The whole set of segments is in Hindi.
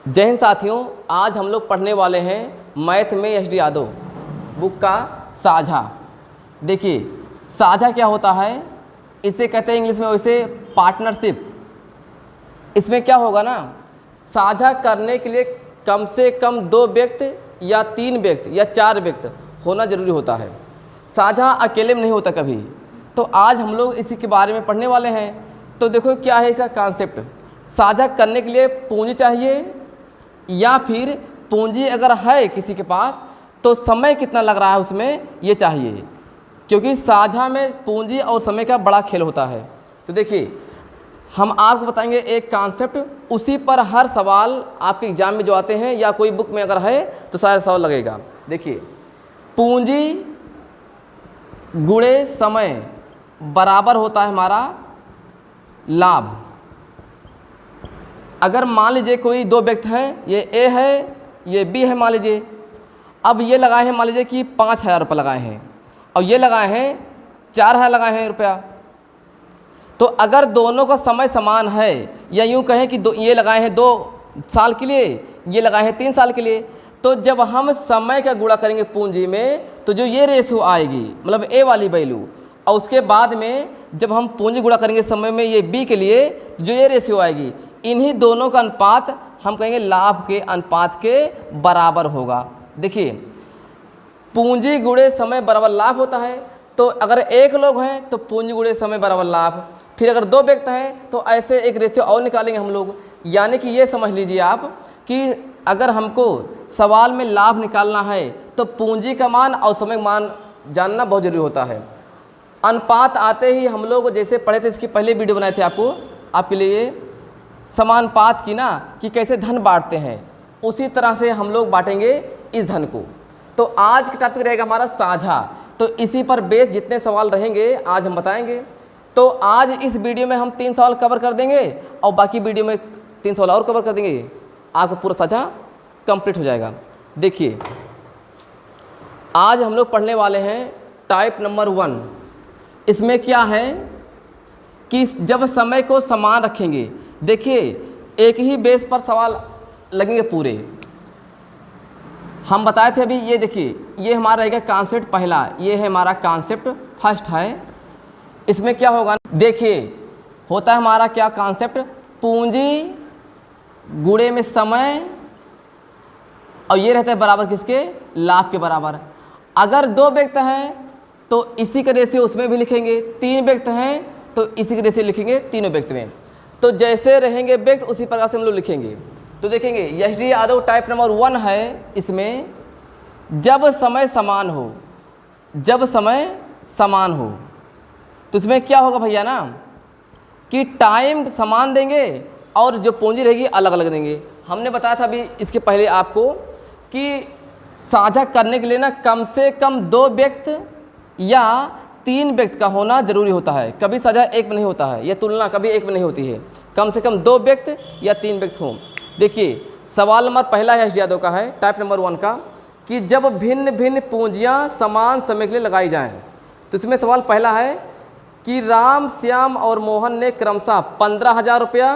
जय हिंद साथियों, आज हम लोग पढ़ने वाले हैं मैथ में एच डी यादव बुक का साझा। देखिए साझा क्या होता है, इसे कहते हैं इंग्लिश में वैसे पार्टनरशिप। इसमें क्या होगा ना, साझा करने के लिए कम से कम 2 व्यक्ति या 3 व्यक्ति या 4 व्यक्ति होना जरूरी होता है। साझा अकेले में नहीं होता कभी। तो आज हम लोग इसी के बारे में पढ़ने वाले हैं। तो देखो क्या है इसका कॉन्सेप्ट। साझा करने के लिए पूंजी चाहिए, या फिर पूंजी अगर है किसी के पास तो समय कितना लग रहा है उसमें ये चाहिए, क्योंकि साझा में पूंजी और समय का बड़ा खेल होता है। तो देखिए हम आपको बताएंगे एक कॉन्सेप्ट, उसी पर हर सवाल आपके एग्जाम में जो आते हैं या कोई बुक में अगर है तो सारा सवाल लगेगा। देखिए पूंजी गुणे समय बराबर होता है हमारा लाभ। अगर मान लीजिए कोई 2 व्यक्ति हैं, ये ए है ये बी है मान लीजिए। अब ये लगाए हैं मान लीजिए कि 5,000 रुपये लगाए हैं और ये लगाए हैं 4,000 लगाए हैं रुपया। तो अगर दोनों का समय समान है, या यूँ कहें कि ये लगाए हैं 2 साल के लिए, ये लगाए हैं 3 साल के लिए, तो जब हम समय का गुणा करेंगे पूंजी में तो जो ये रेशो आएगी मतलब ए वाली वैल्यू, और उसके बाद में जब हम पूंजी गुणा करेंगे समय में ये बी के लिए जो ये रेशियो आएगी, इन्हीं दोनों का अनुपात हम कहेंगे लाभ के अनुपात के बराबर होगा। देखिए पूंजी गुणे समय बराबर लाभ होता है। तो अगर 1 लोग हैं तो पूंजी गुणे समय बराबर लाभ, फिर अगर 2 व्यक्ति हैं तो ऐसे एक रेशियो और निकालेंगे हम लोग। यानी कि ये समझ लीजिए आप कि अगर हमको सवाल में लाभ निकालना है तो पूंजी का मान और समय का मान जानना बहुत जरूरी होता है। अनुपात आते ही हम लोग जैसे पढ़े थे, इसकी पहले वीडियो बनाए थे आपके लिए समानुपात की ना, कि कैसे धन बांटते हैं, उसी तरह से हम लोग बांटेंगे इस धन को। तो आज का टॉपिक रहेगा हमारा साझा। तो इसी पर बेस जितने सवाल रहेंगे आज हम बताएंगे। तो आज इस वीडियो में हम 3 सवाल कवर कर देंगे और बाकी वीडियो में 3 सवाल और कवर कर देंगे, आपका पूरा साझा कंप्लीट हो जाएगा। देखिए आज हम लोग पढ़ने वाले हैं टाइप नंबर 1। इसमें क्या है कि जब समय को समान रखेंगे, देखिए एक ही बेस पर सवाल लगेंगे पूरे। हम बताए थे अभी, ये देखिए ये हमारा रहेगा कॉन्सेप्ट पहला, ये है हमारा कॉन्सेप्ट फर्स्ट है। इसमें क्या होगा, देखिए होता है हमारा क्या कॉन्सेप्ट, पूंजी गुणे में समय, और ये रहता है बराबर किसके, लाभ के बराबर। अगर 2 व्यक्ति हैं तो इसी का रेशियो उसमें भी लिखेंगे, 3 व्यक्ति हैं तो इसी का रेशियो लिखेंगे तीनों व्यक्ति में। तो जैसे रहेंगे व्यक्ति उसी प्रकार से हम लोग लिखेंगे। तो देखेंगे H D Yadav type number 1 है। इसमें जब समय समान हो, जब समय समान हो तो इसमें क्या होगा भैया ना, कि टाइम समान देंगे और जो पूंजी रहेगी अलग अलग देंगे। हमने बताया था अभी इसके पहले आपको कि साझा करने के लिए ना कम से कम 2 व्यक्ति या 3 व्यक्ति का होना जरूरी होता है। कभी साझा एक में नहीं होता है, यह तुलना कभी एक में नहीं होती है। कम से कम 2 व्यक्ति या 3 व्यक्ति हों। देखिए सवाल नंबर पहला है एच डी यादव का है टाइप नंबर 1 का, कि जब भिन्न भिन्न पूंजियां समान समय के लिए लगाई जाएं। तो इसमें सवाल पहला है कि राम, श्याम और मोहन ने क्रमशः 15,000 रुपया,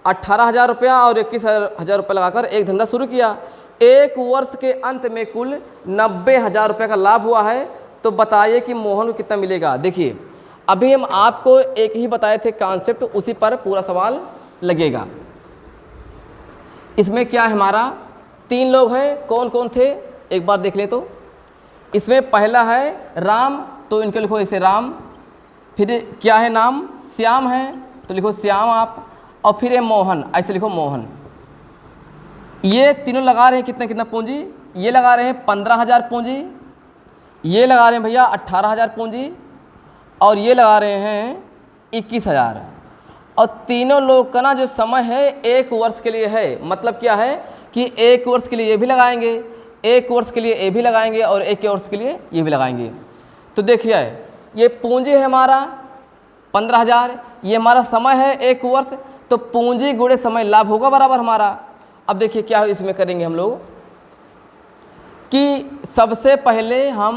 18,000 रुपया और 21,000 रुपया लगाकर एक धंधा शुरू किया। 1 वर्ष के अंत में कुल 90,000 रुपये का लाभ हुआ है। तो बताइए कि मोहन को कितना मिलेगा। देखिए अभी हम आपको एक ही बताए थे कॉन्सेप्ट, उसी पर पूरा सवाल लगेगा। इसमें क्या है हमारा, 3 लोग हैं, कौन कौन थे एक बार देख लें। तो इसमें पहला है राम, तो इनके लिखो ऐसे राम। फिर क्या है नाम, श्याम है तो लिखो श्याम आप, और फिर है मोहन, ऐसे लिखो मोहन। ये तीनों लगा रहे हैं कितना कितना पूंजी, ये लगा रहे हैं 15,000 पूंजी, ये लगा रहे हैं भैया 18,000 पूंजी, और ये लगा रहे हैं 21,000। और तीनों लोग का ना जो समय है 1 वर्ष के लिए है। मतलब क्या है कि 1 वर्ष के लिए ये भी लगाएंगे, 1 वर्ष के लिए ये भी लगाएंगे और 1 वर्ष के लिए ये भी लगाएंगे। तो देखिए ये पूंजी है हमारा 15,000, ये हमारा समय है 1 वर्ष, तो पूंजी गुणे समय लाभ होगा बराबर हमारा। अब देखिए क्या इसमें करेंगे हम लोग कि सबसे पहले हम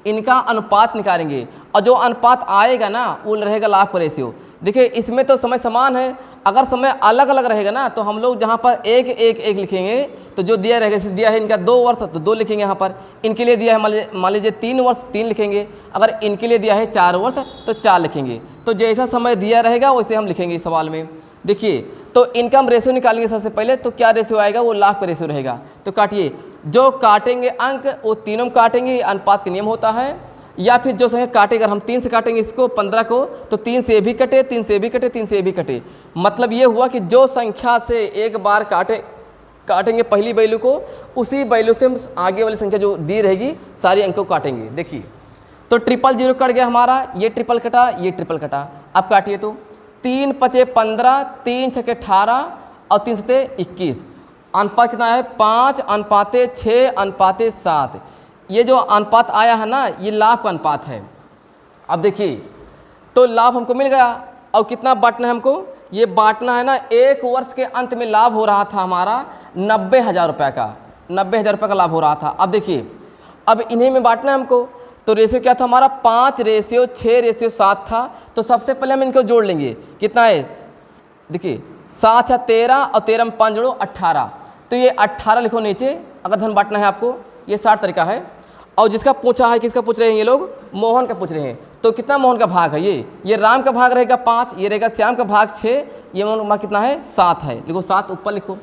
इनका अनुपात निकालेंगे, और जो अनुपात आएगा ना वो रहेगा लाभ का रेशियो। देखिए इसमें तो समय समान है अगर समय अलग अलग रहेगा ना तो हम लोग जहाँ पर एक एक एक लिखेंगे, तो जो दिया रहेगा, जैसे दिया है इनका 2 वर्ष तो 2 लिखेंगे यहाँ पर, इनके लिए दिया है मान लीजिए 3 वर्ष 3 लिखेंगे, अगर इनके लिए दिया है 4 वर्ष तो 4 लिखेंगे। तो जैसा समय दिया रहेगा वैसे हम लिखेंगे सवाल में। देखिए तो इनकम रेशियो निकालेंगे सबसे पहले, तो क्या रेशियो आएगा, वो लाभ का रेशियो रहेगा। तो काटिए, जो काटेंगे अंक वो तीनों में काटेंगे, अनुपात का नियम होता है। या फिर जो संख्या काटेगा, हम 3 से काटेंगे इसको 15 को, तो 3 से भी कटे, 3 से भी कटे, 3 से भी कटे। मतलब ये हुआ कि जो संख्या से एक बार काटेंगे पहली वैल्यू को, उसी वैल्यू से हम आगे वाली संख्या जो दी रहेगी सारी अंक को काटेंगे। देखिए तो 000 कट गया हमारा, ये ट्रिपल कटा, ये ट्रिपल कटा। अब काटिए तो 3 पचे 15, 3 छके 18 और 3 सते 21। अनुपात कितना है, 5:6:7। ये जो अनुपात आया है ना, ये लाभ का अनुपात है। अब देखिए तो लाभ हमको मिल गया, और कितना बांटना है हमको, ये बांटना है ना, 1 वर्ष के अंत में लाभ हो रहा था हमारा 90,000 रुपये का, 90,000 रुपये का लाभ हो रहा था। अब देखिए अब इन्हीं में बांटना है हमको, तो रेशियो क्या था हमारा, 5:6:7 था। तो सबसे पहले हम इनको जोड़ लेंगे, कितना है, देखिए 7 6 13 और 13 में 5 जोड़ो 18। तो ये 18 लिखो नीचे, अगर धन बांटना है आपको, ये 60 तरीका है। और जिसका पूछा है, किसका पूछ रहे हैं ये लोग, मोहन का पूछ रहे हैं। तो कितना मोहन का भाग है, ये राम का भाग रहेगा 5, ये रहेगा श्याम का भाग 6, ये मोहन का भाग कितना है 7 है। लिखो 7 ऊपर लिखो।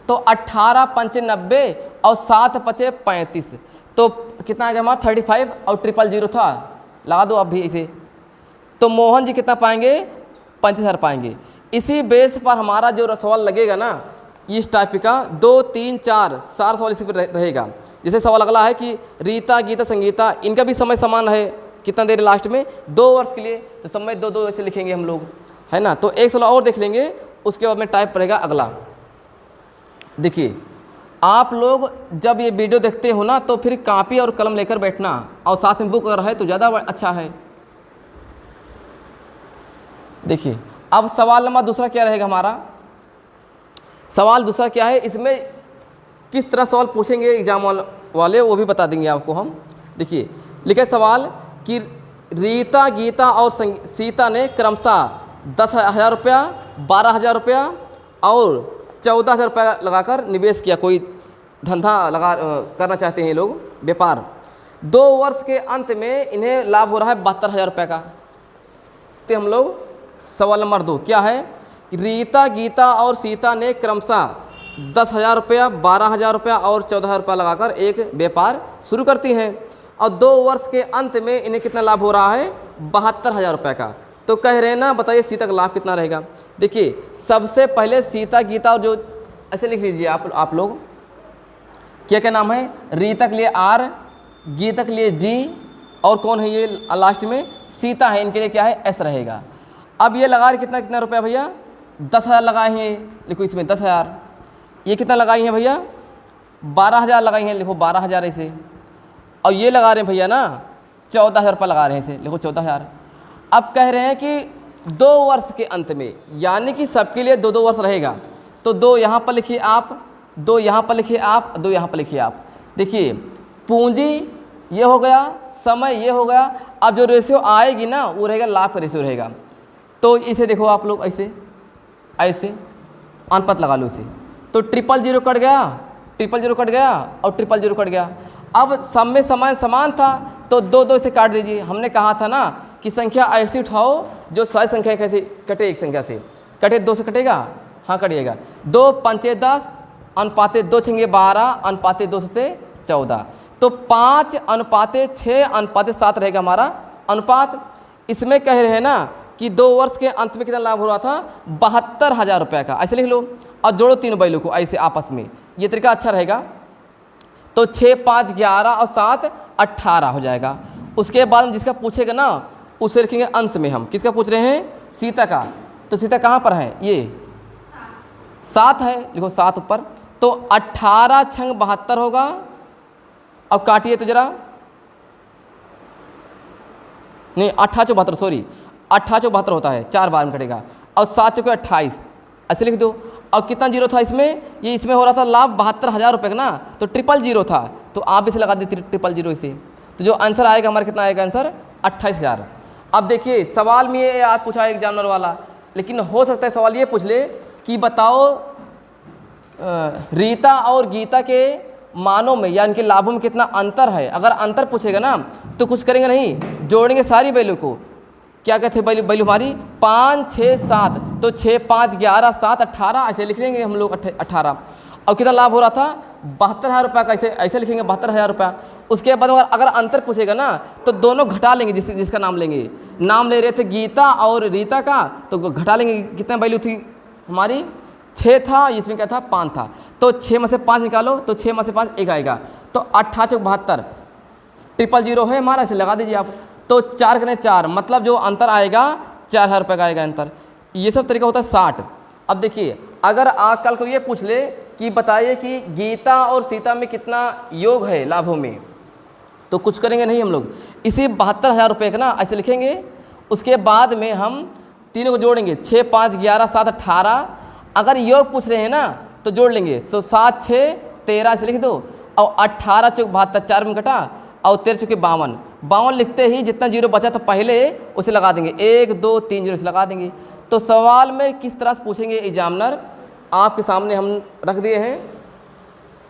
तो 18 पंचे 90 और 7 पचे 35, तो कितना आ गया हमारा 35, और 000 था, लगा दो अब भी इसे। तो मोहन जी कितना पाएंगे, 35,000 पाएंगे। इसी बेस पर हमारा जो सवाल लगेगा ना इस टाइप का, 2 3 4 सवाल इसी पर रहेगा। जैसे सवाल अगला है कि रीता गीता संगीता, इनका भी समय समान है, कितना देर लास्ट में 2 वर्ष के लिए, तो समय 2 ऐसे लिखेंगे हम लोग, है ना। तो एक सवाल और देख लेंगे, उसके बाद में टाइप रहेगा अगला। देखिए आप लोग जब ये वीडियो देखते हो ना, तो फिर कॉपी और कलम लेकर बैठना, और साथ में बुक अगर है तो ज़्यादा अच्छा है। देखिए अब सवाल नंबर दूसरा क्या रहेगा हमारा, सवाल दूसरा क्या है, इसमें किस तरह सवाल पूछेंगे एग्जाम वाले वो भी बता देंगे आपको हम। देखिए लिखे सवाल कि रीता गीता और सीता ने क्रमशः 10,000 रुपया, 12,000 रुपया और 14,000 रुपया लगाकर निवेश किया। कोई धंधा करना चाहते हैं ये लोग, व्यापार। 2 वर्ष के अंत में इन्हें लाभ हो रहा है 72,000 रुपये का। तो हम लोग सवाल नंबर 2 क्या है, रीता गीता और सीता ने क्रमशः 10,000 रुपया, 12,000 रुपया और 14,000 रुपया लगाकर एक व्यापार शुरू करती हैं, और 2 वर्ष के अंत में इन्हें कितना लाभ हो रहा है 72,000 रुपये का। तो कह रहे हैं ना, बताइए सीता का लाभ कितना रहेगा। देखिए सबसे पहले सीता गीता, और जो ऐसे लिख लीजिए आप लोग, क्या क्या नाम है, रीता के लिए R, गीता के लिए G, और कौन है ये लास्ट में सीता है, इनके लिए क्या है S रहेगा। अब ये लगा कितना कितना रुपया भैया, 10,000 लगाए हैं, लिखो इसमें 10,000। ये कितना लगाई हैं भैया, 12,000 लगाई हैं, लिखो 12,000 ऐसे। और ये लगा रहे हैं भैया ना 14,000 रुपये लगा रहे हैं इसे, लिखो 14,000। अब कह रहे हैं कि 2 वर्ष के अंत में, यानी कि सबके लिए 2 वर्ष रहेगा, तो 2 यहाँ पर लिखिए आप, 2 यहाँ पर लिखिए आप, 2 यहाँ पर लिखिए आप। देखिए पूंजी ये हो गया, समय ये हो गया। अब जो रेशियो आएगी ना वो रहेगा लाभ का रेशियो रहेगा। तो इसे देखो आप लोग ऐसे ऐसे अनुपात लगा लो इसे, तो 000 कट गया, 000 कट गया और 000 कट गया। अब सब में समान था, तो 2 से काट दीजिए। हमने कहा था ना कि संख्या ऐसी उठाओ जो सारी संख्या कैसे कटे, एक संख्या से कटे, 2 से कटेगा, हाँ कटिएगा। 2 पंचे 10, अनुपाते 2 छेंगे 12, अनुपाते 2 से 14, तो 5:6:7 रहेगा हमारा अनुपात। इसमें कह रहे हैं ना कि 2 वर्ष के अंत में कितना लाभ हो रहा था 72,000 रुपये का, ऐसे लिख लो और जोड़ो 3 वैल्यू को ऐसे आपस में, ये तरीका अच्छा रहेगा। तो 6 5 11 और 7 18 हो जाएगा। उसके बाद में जिसका पूछेगा ना उसे लिखेंगे अंश में, हम किसका पूछ रहे हैं, सीता का। तो सीता कहाँ पर है, ये 7 है, लिखो 7 ऊपर। तो 18 छंग 72 होगा। अब काटिए तो जरा, नहीं 18 चौ 72, सॉरी 18 चौ 72 होता है, 4 बार में कटेगा, और 7 चौके 28 ऐसे लिख दो। और कितना जीरो था इसमें, ये इसमें हो रहा था लाभ 72,000 रुपये का ना, तो 000 था, तो आप इसे लगा दीजिए 000 इसे। तो जो आंसर आएगा हमारा कितना आएगा आंसर 28,000। अब देखिए सवाल में ये आज पूछा एग्जामिनर वाला लेकिन हो सकता है सवाल ये पूछ ले कि बताओ रीता और गीता के मानों में या इनके लाभों में कितना अंतर है। अगर अंतर पूछेगा ना तो कुछ करेंगे नहीं, जोड़ेंगे सारी वैल्यू को। क्या कहते हैं वैल्यू हमारी 5 6 7, तो 6 5 11 7 18 ऐसे लिख लेंगे हम लोग 18। और कितना लाभ हो रहा था 72,000 रुपये का, ऐसे लिखेंगे 72,000 रुपया। उसके बाद अगर अंतर पूछेगा ना तो दोनों घटा लेंगे, जिसका नाम लेंगे। नाम ले रहे थे गीता और रीता का, तो घटा लेंगे। कितना वैल्यू थी हमारी 6 था, इसमें क्या था 5 था, तो 6 में से 5 निकालो तो 6 में से 5 1 आएगा, तो 18 चौक 72, 000 है हमारा, इसे लगा दीजिए आप। तो 4 करें 4, मतलब जो अंतर आएगा 4,000 रुपये का आएगा अंतर। ये सब तरीका होता है 60। अब देखिए अगर आप कल को ये पूछ ले कि बताइए कि गीता और सीता में कितना योग है लाभों में, तो कुछ करेंगे नहीं हम लोग, इसी 72,000 रुपये का ना ऐसे लिखेंगे। उसके बाद में हम तीनों को जोड़ेंगे, 6 5 11 7 18। अगर योग पूछ रहे हैं ना तो जोड़ लेंगे, 7 6 13 से लिख दो, और 18 चौक 72, 4 में कटा, और 13 चौके 52 लिखते ही जितना जीरो बचा था पहले उसे लगा देंगे, 1 2 3 जीरो से लगा देंगे। तो सवाल में किस तरह से पूछेंगे एग्जामिनर आपके सामने हम रख दिए हैं।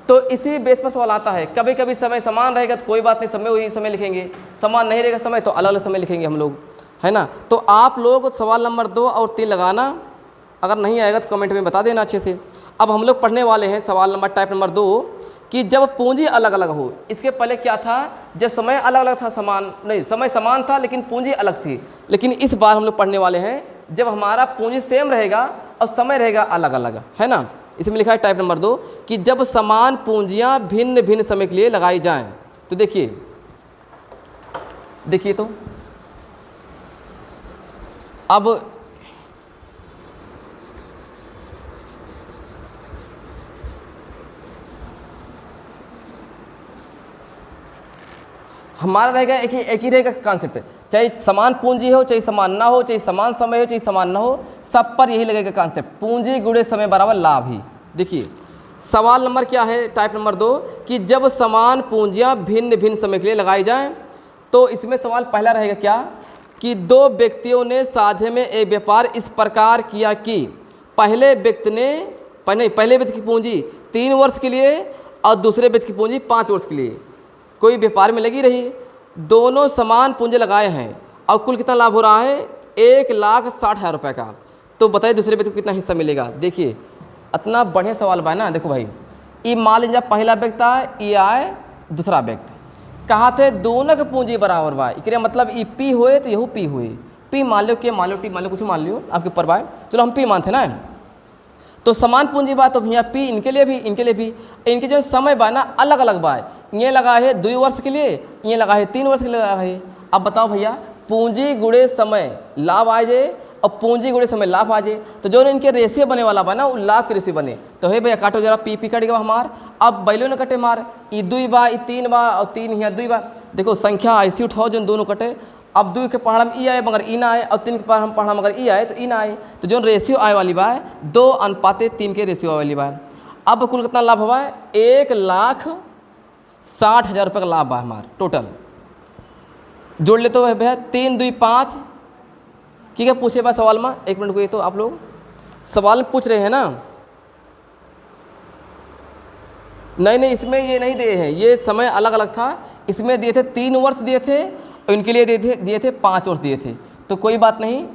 तो इसी बेस पर सवाल आता है। कभी कभी समय समान रहेगा तो कोई बात नहीं, समय वही समय लिखेंगे, समान नहीं रहेगा समय तो अलग अलग समय लिखेंगे हम लोग, है ना। तो आप लोग सवाल नंबर 2 और 3 लगाना, अगर नहीं आएगा तो कमेंट में बता देना अच्छे से। अब हम लोग पढ़ने वाले हैं सवाल नंबर टाइप नंबर 2 कि जब पूंजी अलग अलग हो। इसके पहले क्या था, जब समय अलग अलग था, समान नहीं, समय समान था लेकिन पूंजी अलग थी। लेकिन इस बार हम लोग पढ़ने वाले हैं जब हमारा पूंजी सेम रहेगा और समय रहेगा अलग अलग, है ना। इसमें लिखा है टाइप नंबर 2 कि जब समान पूंजियां भिन्न भिन्न समय के लिए लगाई जाएं। तो देखिए तो अब हमारा रहेगा एक ही रहेगा कॉन्सेप्ट, चाहे समान पूंजी हो, चाहे समान ना हो, चाहे समान समय हो, चाहे समान ना हो, सब पर यही लगेगा कॉन्सेप्ट, पूंजी गुणे समय बराबर लाभ ही। देखिए सवाल नंबर क्या है टाइप नंबर 2 कि जब समान पूंजियां भिन्न भिन्न समय के लिए लगाई जाएं। तो इसमें सवाल पहला रहेगा क्या कि 2 व्यक्तियों ने साझे में एक व्यापार इस प्रकार किया कि पहले व्यक्ति की पूंजी 3 वर्ष के लिए और दूसरे व्यक्ति की पूंजी 5 वर्ष के लिए कोई व्यापार में लगी रही। दोनों समान पूंजी लगाए हैं और कुल कितना लाभ हो रहा है 1,60,000 रुपये का। तो बताइए दूसरे व्यक्ति को कितना हिस्सा मिलेगा। देखिए इतना बढ़िया सवाल बा ना। देखो भाई, ये मान लीजिए पहला व्यक्ति आए, ये आए दूसरा व्यक्ति, कहा थे दोनों की पूंजी बराबर बा, इसलिए मतलब ई पी हुए तो यहू पी हुए, पी मान लो, के मान लो, टी मान लो, कुछ मान लियो आपके ऊपर बा। चलो हम पी मानते ना, तो समान पूंजी बा तो भैया पी इनके लिए भी, इनके जो समय बा ना अलग अलग बा। ये लगा है 2 वर्ष के लिए, ये लगा है 3 वर्ष के लिए लगा है। अब बताओ भैया पूंजी गुणे समय लाभ आ जाए और पूंजी गुणे समय लाभ आ जाए, तो जो इनके रेशियो बने वाला बा ना वो लाभ के रेशियो बने। तो हे भैया काटो जरा, पी कट गया हमार। अब बैलो न कटे मार, ई 2 बा, ई 3 बा और 3 यहाँ 2 बा। देखो संख्या ऐसी उठाओ जो दोनों कटे। अब 2 के पहाड़ में ई आए मगर ई ना आए, और 3 के पहाड़ हम पढ़ा मगर ई आए तो ई ना आए। तो जो रेशियो आए वाली बा 2:3 के रेशियो आए वाली बा। अब कुल कितना लाभ हुआ है 1,60,000 रुपये का लाभ बा हमारा टोटल। जोड़ ले तो भैया 3 2 5। ठीक है, पूछे बा सवाल में, 1 मिनट को। ये तो आप लोग सवाल पूछ रहे हैं ना, नहीं इसमें ये नहीं दिए हैं, ये समय अलग अलग था। इसमें दिए थे 3 वर्ष दिए थे और इनके लिए दिए थे 5 वर्ष दिए थे। तो कोई बात नहीं,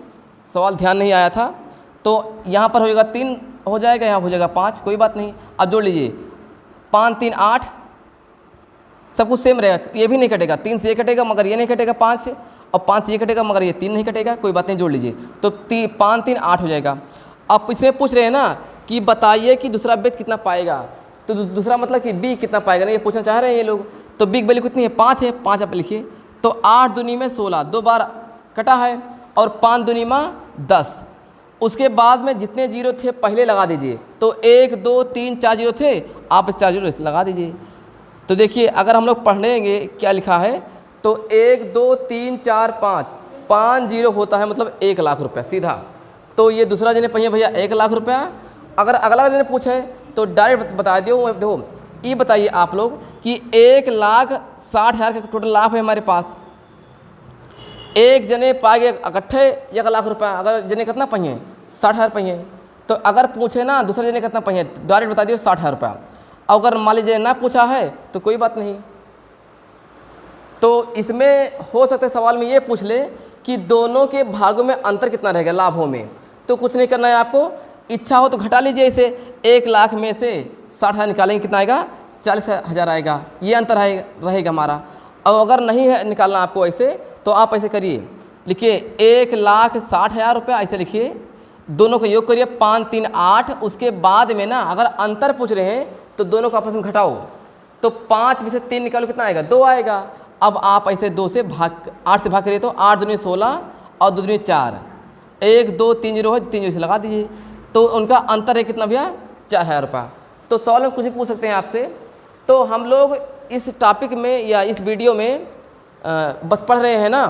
सवाल ध्यान नहीं आया था तो यहाँ पर हो जाएगा 3 हो जाएगा, यहाँ हो जाएगा 5, कोई बात नहीं। अब जोड़ लीजिए 5 3 8, सब कुछ सेम रहेगा, ये भी नहीं कटेगा, 3 से ये कटेगा मगर ये नहीं कटेगा 5 से, और 5 से ये कटेगा मगर ये 3 नहीं कटेगा, कोई बात नहीं जोड़ लीजिए। तो 5 3 8 हो जाएगा। अब इसमें पूछ रहे हैं ना कि बताइए कि दूसरा व्यक्ति कितना पाएगा। तो दूसरा मतलब कि बी कितना पाएगा ना, ये पूछना चाह रहे हैं ये लोग। तो बी की वैल्यू कितनी है 5 है, 5 आप लिखिए। तो 8 दूनी में 16, 2 बार कटा है, और 5 दूनी में 10। उसके बाद में जितने जीरो थे पहले लगा दीजिए। तो 1 2 3 4 जीरो थे, आप 4 जीरो लगा दीजिए। तो देखिए अगर हम लोग पढ़ेंगे क्या लिखा है, तो 1 2 3 4 5 जीरो होता है, मतलब 1,00,000 रुपया सीधा। तो ये दूसरा जने पहिए भैया 1,00,000 रुपया। अगर अगला जने पूछे तो डायरेक्ट बता दियो। देखो ये बताइए आप लोग कि 1,60,000 का टोटल लाभ है हमारे पास। एक जने पाएंगे इकट्ठे 1,00,000 रुपया। अगर जने कितना पहिए 60,000 पहिए। तो अगर पूछे ना दूसरे जने कितना पहिए, डायरेक्ट बता दियो 60,000 रुपया। अगर मान लीजिए ना पूछा है तो कोई बात नहीं। तो इसमें हो सकता है सवाल में ये पूछ ले कि दोनों के भागों में अंतर कितना रहेगा लाभों में। तो कुछ नहीं करना है आपको, इच्छा हो तो घटा लीजिए इसे। 1 लाख में से 60,000 निकालेंगे, कितना आएगा? 40,000 आएगा। ये अंतर रहेगा हमारा। और अगर नहीं है निकालना आपको ऐसे, तो आप ऐसे करिए, लिखिए 1,60,000 रुपया, ऐसे लिखिए, दोनों का योग करिए 5 3 8। उसके बाद में ना अगर अंतर पूछ रहे हैं तो दोनों को आपस में घटाओ, तो 5 में से 3 निकालो, कितना आएगा? 2 आएगा। अब आप ऐसे 2 से भाग 8 से भाग करिए, तो 8 दूनी 16 और 2 दूनी 4, 1 2 3 0 है, 3 0 से लगा दीजिए। तो उनका अंतर है कितना भैया? 4,000 रुपया। तो सवाल में कुछ भी पूछ सकते हैं आपसे। तो हम लोग इस टॉपिक में या इस वीडियो में बस पढ़ रहे हैं ना,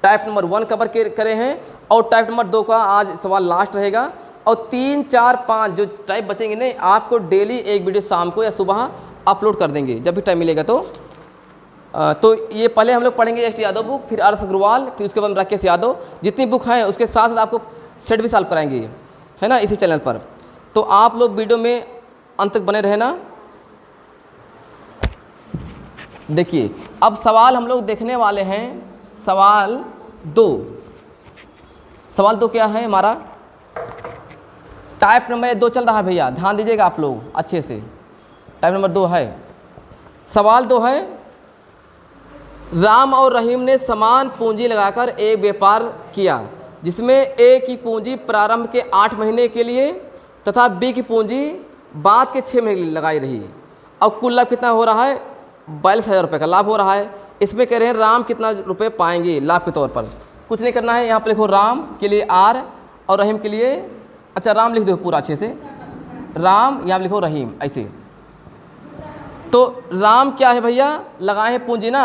टाइप नंबर 1 कवर करे हैं, और टाइप नंबर 2 का आज सवाल लास्ट रहेगा। और 3 4 5 जो टाइप बचेंगे नहीं, आपको डेली एक वीडियो शाम को या सुबह अपलोड कर देंगे जब भी टाइम मिलेगा। तो ये पहले हम लोग पढ़ेंगे एस टी यादव बुक, फिर आर एस अग्रवाल, फिर उसके बाद राकेश यादव, जितनी बुक हैं उसके साथ साथ आपको सेट भी सॉल्व कराएंगे, है ना, इसी चैनल पर। तो आप लोग वीडियो में अंत तक बने रहना। देखिए अब सवाल हम लोग देखने वाले हैं, सवाल 2। सवाल 2 क्या है हमारा? टाइप नंबर 2 चल रहा है भैया, ध्यान दीजिएगा आप लोग अच्छे से। टाइप नंबर 2 है, सवाल 2 है, राम और रहीम ने समान पूंजी लगाकर एक व्यापार किया जिसमें ए की पूंजी प्रारंभ के 8 महीने के लिए तथा बी की पूंजी बाद के 6 महीने के लिए लगाई रही। अब कुल लाभ कितना हो रहा है? 42,000 रुपये का लाभ हो रहा है। इसमें कह रहे हैं राम कितना रुपए पाएंगे लाभ के तौर पर। कुछ नहीं करना है, यहाँ पर लिखो राम के लिए R और रहीम के लिए, अच्छा राम लिख दो पूरा अच्छे से, राम, यहाँ लिखो रहीम ऐसे। तो राम क्या है भैया? लगाए हैं पूंजी ना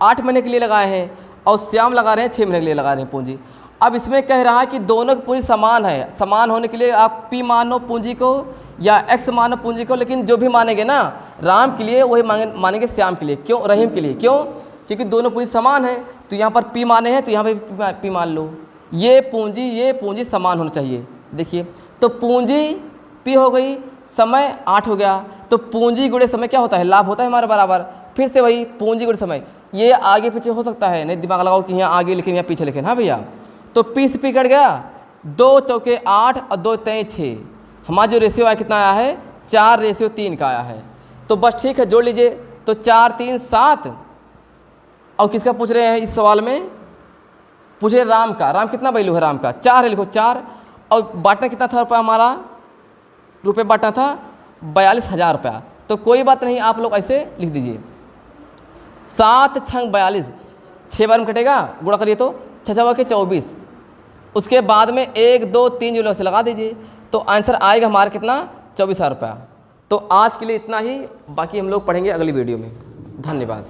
8 महीने के लिए लगाए हैं, और श्याम लगा रहे हैं 6 महीने के लिए लगा रहे हैं पूंजी। अब इसमें कह रहा है कि दोनों की पूंजी समान है। समान होने के लिए आप P मानो पूंजी को या X मानो पूंजी को, लेकिन जो भी मानेंगे ना राम के लिए वही मानेंगे श्याम के लिए। क्यों? रहीम के लिए। क्यों? क्योंकि दोनों पूंजी समान है। तो यहाँ पर P माने हैं तो यहाँ पर P मान लो। ये पूंजी समान होना चाहिए। देखिए तो पूंजी P हो गई, समय 8 हो गया, तो पूंजी गुणे समय क्या होता है? लाभ होता है हमारे बराबर। फिर से वही पूंजी गुणे समय, ये आगे पीछे हो सकता है, नहीं दिमाग लगाओ कि यहाँ आगे लिखें या पीछे लिखें। हाँ भैया, तो P से P कट गया, 2 चौके 8 और 2 तेई 6। हमारा जो रेशियो आया कितना आया है? 4:3 का आया है। तो बस ठीक है, जोड़ लीजिए। तो 4 3 7। और किसका पूछ रहे हैं इस सवाल में? पूछे राम का। राम कितना वैल्यू है राम का? 4 है, लिखो 4। और बांटना कितना था रुपया हमारा? रुपये बांटना था 42,000 रुपया। तो कोई बात नहीं, आप लोग ऐसे लिख दीजिए 7 छंग 42, 6 बार में कटेगा, गुणा करिए तो 6 6 के 24। उसके बाद में 1 2 3 जो से लगा दीजिए, तो आंसर आएगा हमारा कितना? 24,000 रुपया। तो आज के लिए इतना ही, बाकी हम लोग पढ़ेंगे अगली वीडियो में। धन्यवाद।